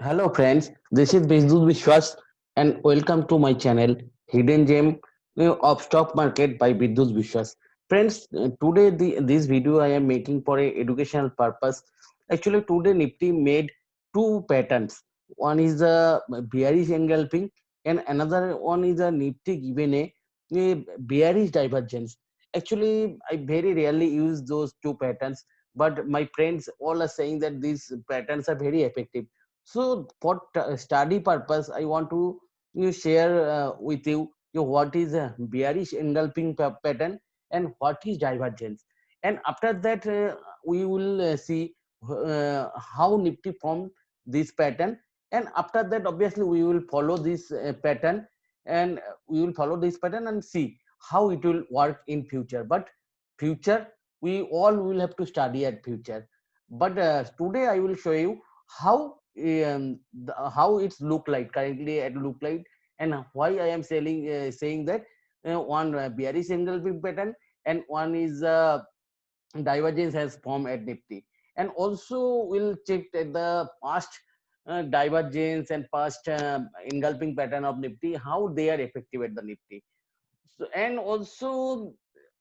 Hello friends, this is Bizdut Vishwas and welcome to my channel Hidden Gem of Stock Market by Bizdut Vishwas. Friends, today this video I am making for a educational purpose. Actually today Nifty made two patterns. One is a bearish engulfing and another one is a Nifty given a bearish divergence. Actually I very rarely use those two patterns, but my friends all are saying that these patterns are very effective. So for study purpose, I want to share with you what is a bearish engulfing pattern and what is divergence. And after that, we will see how Nifty formed this pattern. And after that, obviously, we will follow this pattern and we will follow this pattern and see how it will work in future. But future, we all will have to study at future. But today, I will show you how how it's look like currently it look like, and why I am saying that one bearish engulfing pattern and one is divergence has formed at Nifty. And also we'll check at the past divergence and past engulfing pattern of Nifty, how they are effective at the Nifty. So, and also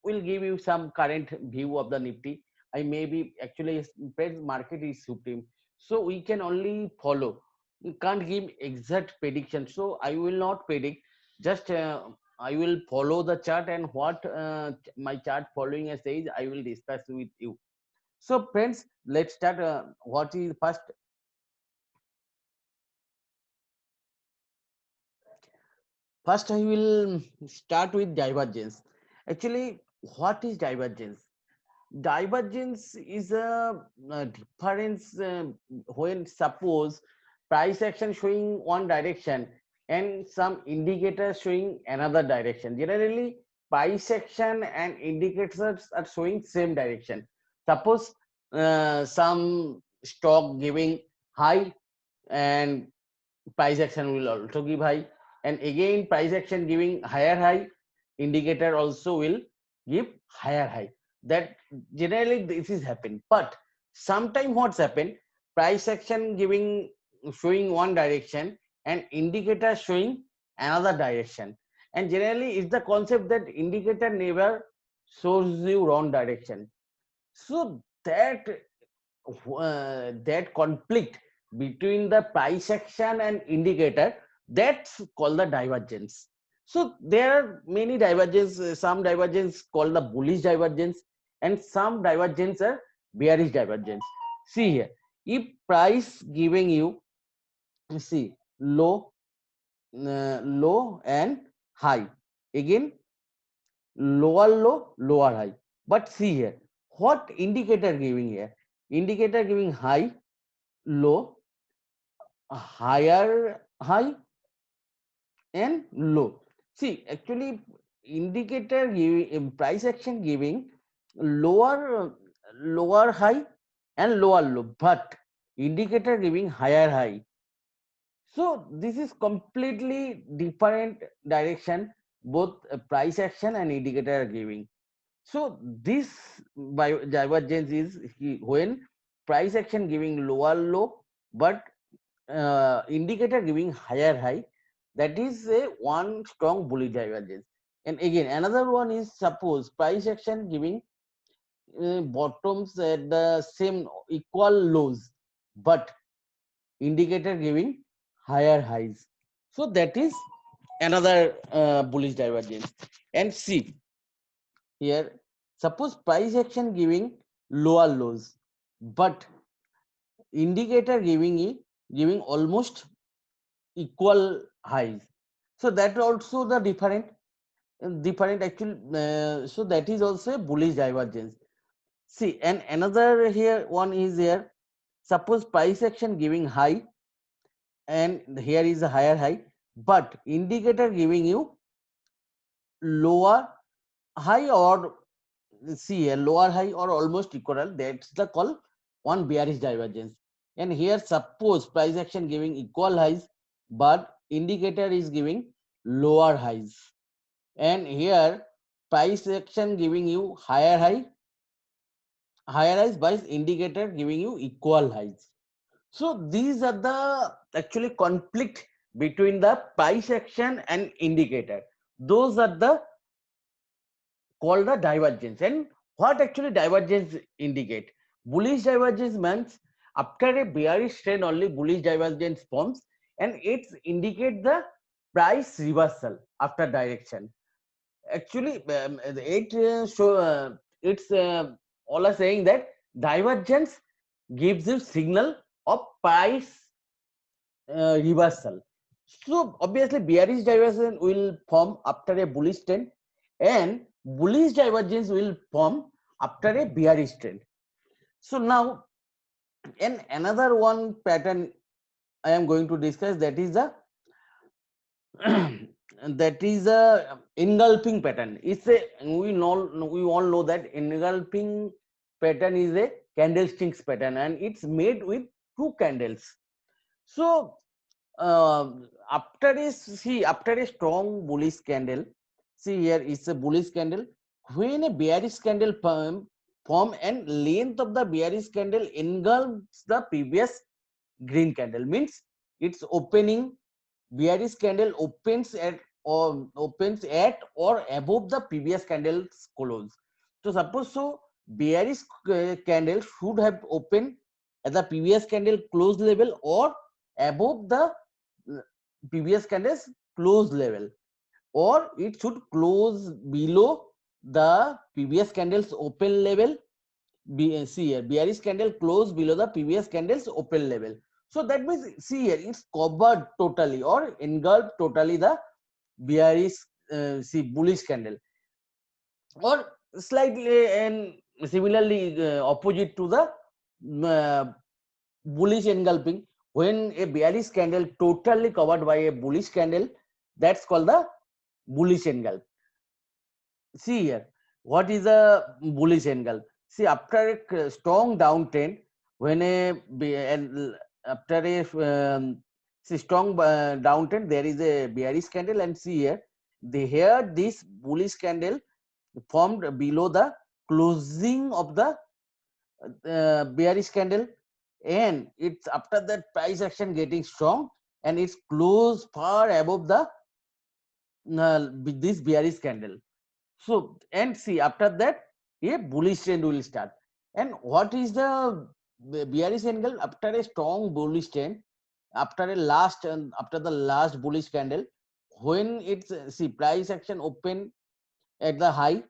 we'll give you some current view of the Nifty. I may be actually spread market is supreme, so we can only follow. We can't give exact prediction. So I will not predict. Just I will follow the chart and what my chart following says I will discuss with you. So friends, let's start. What is first? First, I will start with divergence. Actually, what is divergence? Divergence is a difference when suppose price action showing one direction and some indicators showing another direction. Generally price action and indicators are showing same direction. Suppose some stock giving high and price action will also give high, and again price action giving higher high, indicator also will give higher high. That generally this is happen, but sometime what's happened, price action giving showing one direction and indicator showing another direction. And generally it's the concept that indicator never shows you wrong direction. So that conflict between the price action and indicator, that's called the divergence. So there are many divergence, some divergence called the bullish divergence and some divergence are bearish divergence. See here, if price giving you, see, low and high, again lower high, but see here what indicator giving here, indicator giving high, low, higher high and low. See, actually indicator giving price action giving lower high and lower low, but indicator giving higher high. So this is completely different direction, both price action and indicator are giving. So this divergence is when price action giving lower low, but indicator giving higher high, that is a one strong bullish divergence. And again another one is suppose price action giving bottoms at the same equal lows, but indicator giving higher highs, so that is another bullish divergence. And see here, suppose price action giving lower lows, but indicator giving almost equal highs, so that also the different actual, so that is also a bullish divergence. See, and another here one is here, suppose price action giving high and here is a higher high, but indicator giving you lower high, or see a lower high or almost equal, that's the call one bearish divergence. And here suppose price action giving equal highs, but indicator is giving lower highs, and here price action giving you higher highs, but indicator giving you equal highs. So these are the actually conflict between the price action and indicator. Those are the called the divergence. And what actually divergence indicate? Bullish divergence means after a bearish trend only bullish divergence forms, and it indicate the price reversal after direction. Actually, it's all are saying that divergence gives you signal of price reversal. So obviously bearish divergence will form after a bullish trend, and bullish divergence will form after a bearish trend. So now, and another one pattern I am going to discuss, that is the that is a engulfing pattern. It's a we all know that engulfing pattern is a candlesticks pattern, and it's made with two candles. So after a strong bullish candle, see here it's a bullish candle. When a bearish candle form and length of the bearish candle engulfs the previous green candle, means it's opening, bearish candle opens at or above the previous candle's close. So suppose so bearish candle should have opened at the previous candle close level or above the previous candle's close level, or it should close below the previous candle's open level. See here, bearish candle close below the previous candle's open level. So that means, see here, it's covered totally or engulfed totally the bearish see bullish candle, or slightly and similarly opposite to the uh, bullish engulfing. When a bearish candle totally covered by a bullish candle, that's called the bullish engulf. See here, what is a bullish engulf? See, after a strong downtrend, when after a see strong downtrend, there is a bearish candle, and see here, here this bullish candle formed below the closing of the bearish candle, and it's after that price action getting strong, and it's closed far above the this bearish candle. So, and see, after that, a bullish trend will start. And what is the bearish angle? After a strong bullish trend, after the last bullish candle, when it's see price action open at the high,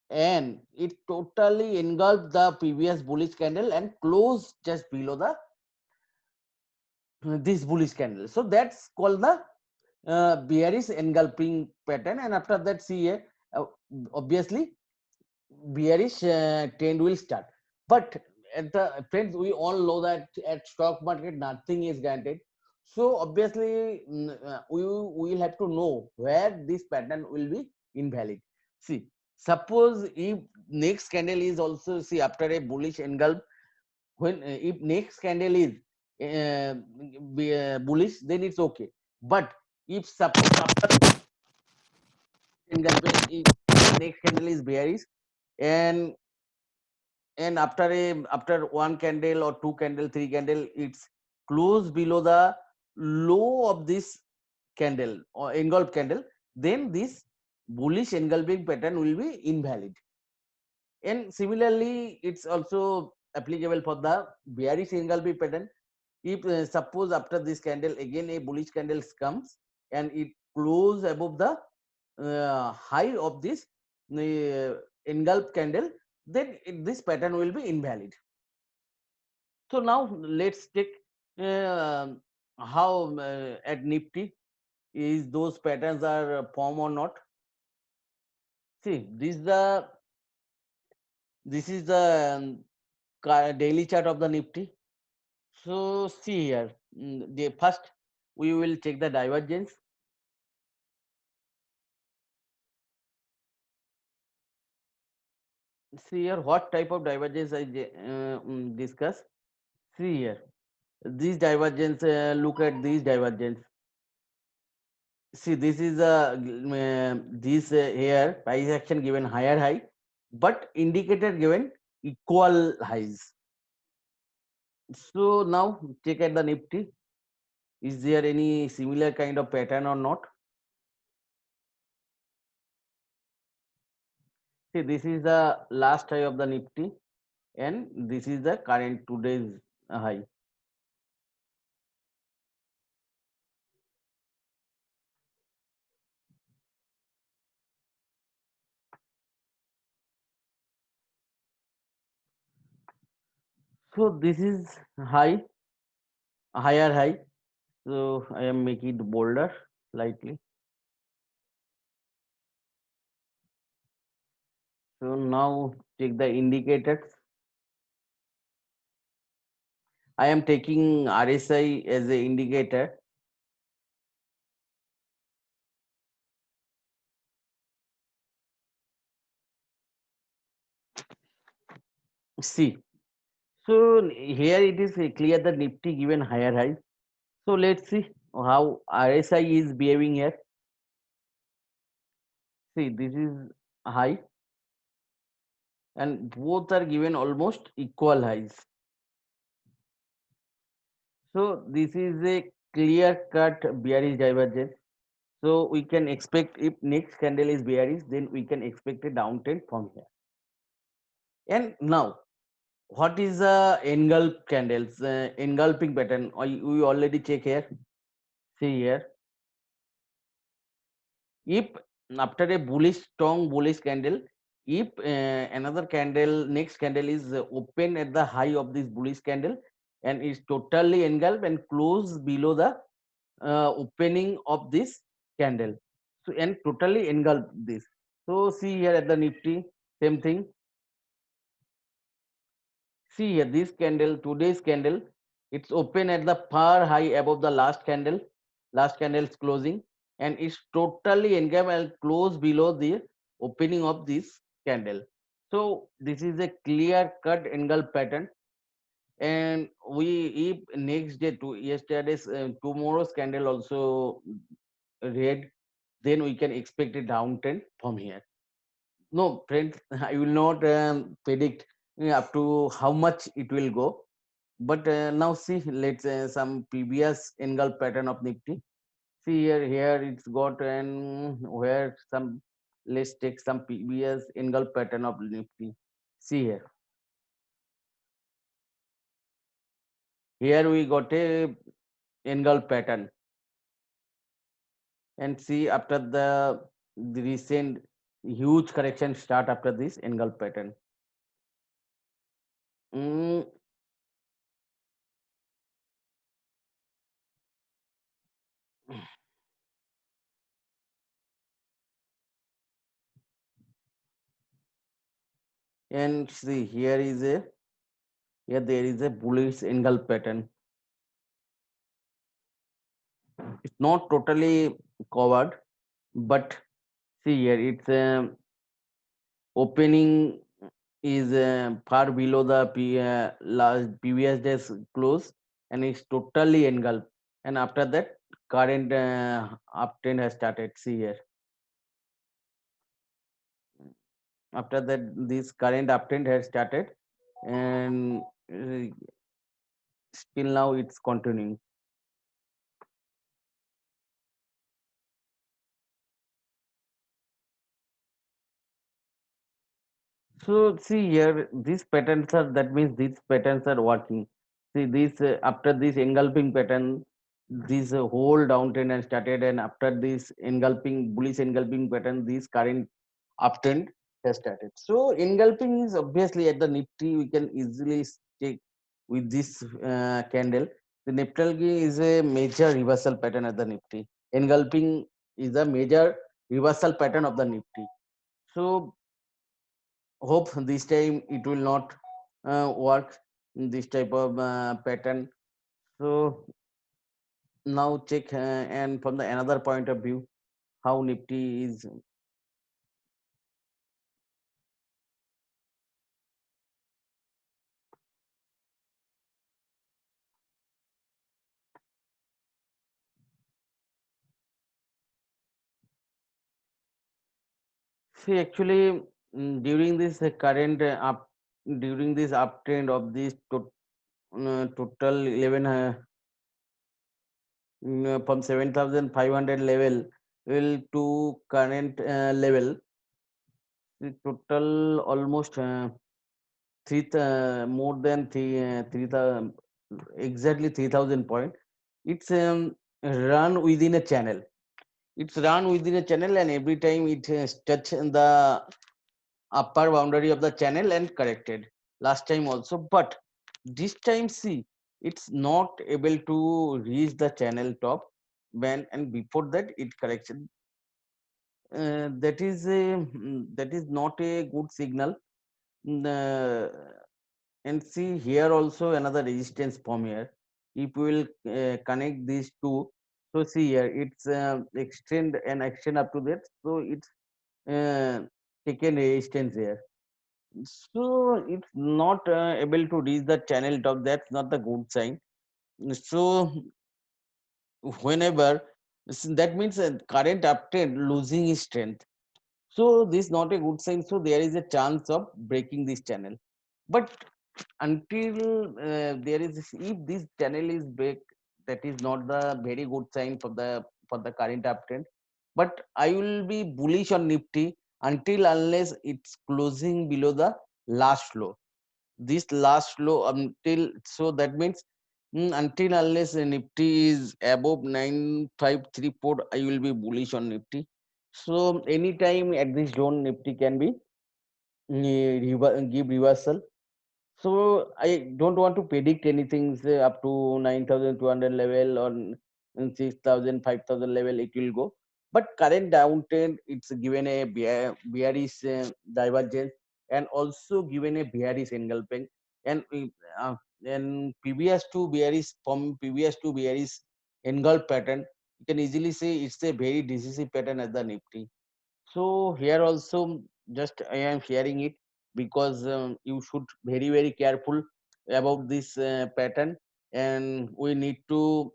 and it totally engulfed the previous bullish candle and closed just below the this bullish candle. So that's called the bearish engulfing pattern. And after that, see here, obviously bearish trend will start. But at the friends, we all know that at stock market nothing is guaranteed. So obviously we will have to know where this pattern will be invalid. See, suppose if next candle is also, see, after a bullish engulf, when if next candle is bullish, then it's okay. But if suppose after engulf, if next candle is bearish, and after one candle or two candle, three candle, it's close below the low of this candle or engulf candle, then this bullish engulfing pattern will be invalid. And similarly, it's also applicable for the bearish engulfing pattern. If suppose after this candle again a bullish candle comes and it close above the high of this engulf candle, then this pattern will be invalid. So now let's take uh, how at Nifty is those patterns are form or not. See, this is the daily chart of the Nifty. So see here, the first we will check the divergence. See here, what type of divergence I discuss. See here, these divergence. Look at these divergence. See, this is a this here price action given higher high, but indicator given equal highs. So now check at the Nifty. Is there any similar kind of pattern or not? See, this is the last high of the Nifty, and this is the current today's high. So this is high, higher high. So I am making it bolder slightly. So now check the indicators. I am taking RSI as a indicator. See, so here it is clear the Nifty given higher high. So let's see how RSI is behaving here. See, this is high, and both are given almost equal highs. So this is a clear cut bearish divergence. So we can expect if next candle is bearish, then we can expect a downtrend from here. And now, what is the engulf candles, engulfing pattern? We already check here. See here. If after a bullish, strong bullish candle, if another candle, next candle is open at the high of this bullish candle and is totally engulfed and close below the opening of this candle. So and totally engulf this. So see here at the Nifty, same thing. See here, this candle, today's candle, it's open at the far high above the last candle's closing, and it's totally engulfed and close below the opening of this candle. So this is a clear cut engulf pattern. And we if next day to yesterday's tomorrow's candle also red, then we can expect a downtrend from here. No, friends, I will not predict up to how much it will go. But now see, let's some previous engulf pattern of Nifty. See here it's got an where some. Let's take some previous engulf pattern of Nifty. See here. Here we got a engulf pattern, and see after the recent huge correction start after this engulf pattern. Mm, and see here there is a bullish engulf pattern. It's not totally covered, but see here it's opening is far below the last previous day's close, and it's totally engulfed. And after that, current uptrend has started. See here. After that, this current uptrend has started, and still now it's continuing. So see here, these patterns are, that means these patterns are working. See this after this engulfing pattern, this whole downtrend has started, and after this engulfing bullish engulfing pattern, this current uptrend has started. So engulfing is obviously at the Nifty. We can easily take with this candle. The Nifty is a major reversal pattern at the Nifty. Engulfing is a major reversal pattern of the Nifty. So hope this time it will not work in this type of pattern. So now check and from the another point of view how Nifty is. See actually during this current up during this uptrend of this total 11 from 7,500 level will to current level, the total almost more than 3,000, exactly 3,000 point. It's run within a channel. It's run within a channel, and every time it touch the upper boundary of the channel and corrected. Last time also, but this time see, it's not able to reach the channel top when, and before that it correction. That is not a good signal. Mm, and see here also another resistance from here. If we will connect these two, so see here it's extend up to that, so it's taken resistance here. So it's not able to reach the channel top. That's not the good sign. So whenever, that means current uptrend losing its strength. So this is not a good sign. So there is a chance of breaking this channel. But until there is if this channel is break, that is not the very good sign for the current uptrend. But I will be bullish on Nifty until unless it's closing below the last low. This last low until, so that means until unless Nifty is above 9534, I will be bullish on Nifty. So anytime at this zone Nifty can be give reversal. So I don't want to predict anything say up to 9,200 level or 6,000, 5,000 level it will go. But current downtrend, it's given a bearish divergence, and also given a bearish engulfing. And uh, and previous to bearish, from previous to bearish engulf pattern, you can easily say it's a very decisive pattern as the Nifty. So here also just I am sharing it because you should very careful about this pattern, and we need to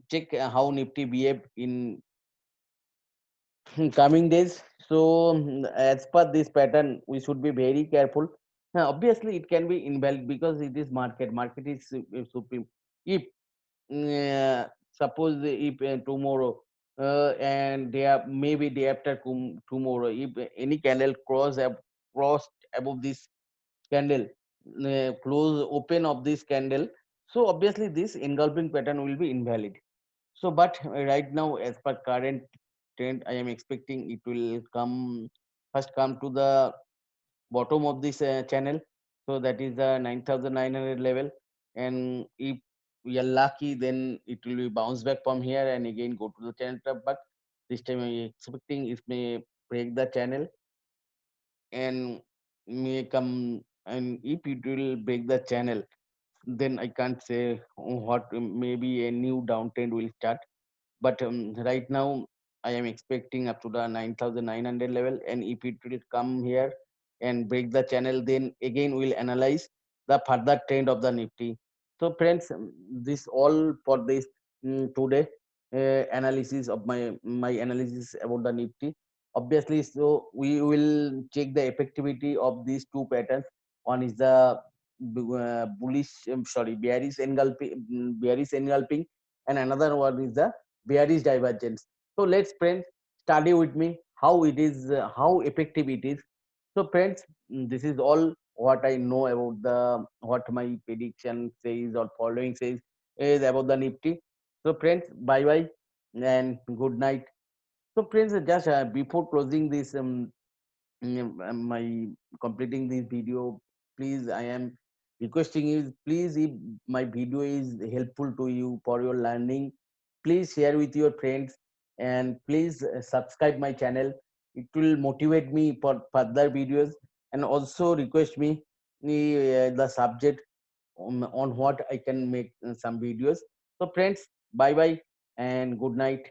check how Nifty behave in coming days. So as per this pattern, we should be very careful. Obviously, it can be invalid because it is market. Market is supreme. If suppose if tomorrow and day maybe day after tomorrow, if any candle crossed above this candle, close open of this candle, so obviously this engulfing pattern will be invalid. So but right now, as per current trend, I am expecting it will come to the bottom of this channel. So that is the 9,900 level. And if we are lucky, then it will be bounce back from here and again go to the channel top. But this time I am expecting it may break the channel and may come. And if it will break the channel, then I can't say what, maybe a new downtrend will start. But right now I am expecting up to the 9,900 level, and if it will come here and break the channel, then again we'll analyze the further trend of the Nifty. So friends, this all for this today analysis of my analysis about the Nifty. Obviously, so we will check the effectivity of these two patterns. One is the bullish, sorry, bearish engulfing, and another one is the bearish divergence. So let's friends study with me how it is, how effective it is. So friends, this is all what I know about the what my prediction says or following says is about the Nifty. So friends, bye bye and good night. So friends, just before closing this my completing this video, please I am requesting you, please, if my video is helpful to you for your learning, please share with your friends, and please subscribe my channel. It will motivate me for further videos. And also request me the subject on what I can make some videos. So friends, bye bye and good night.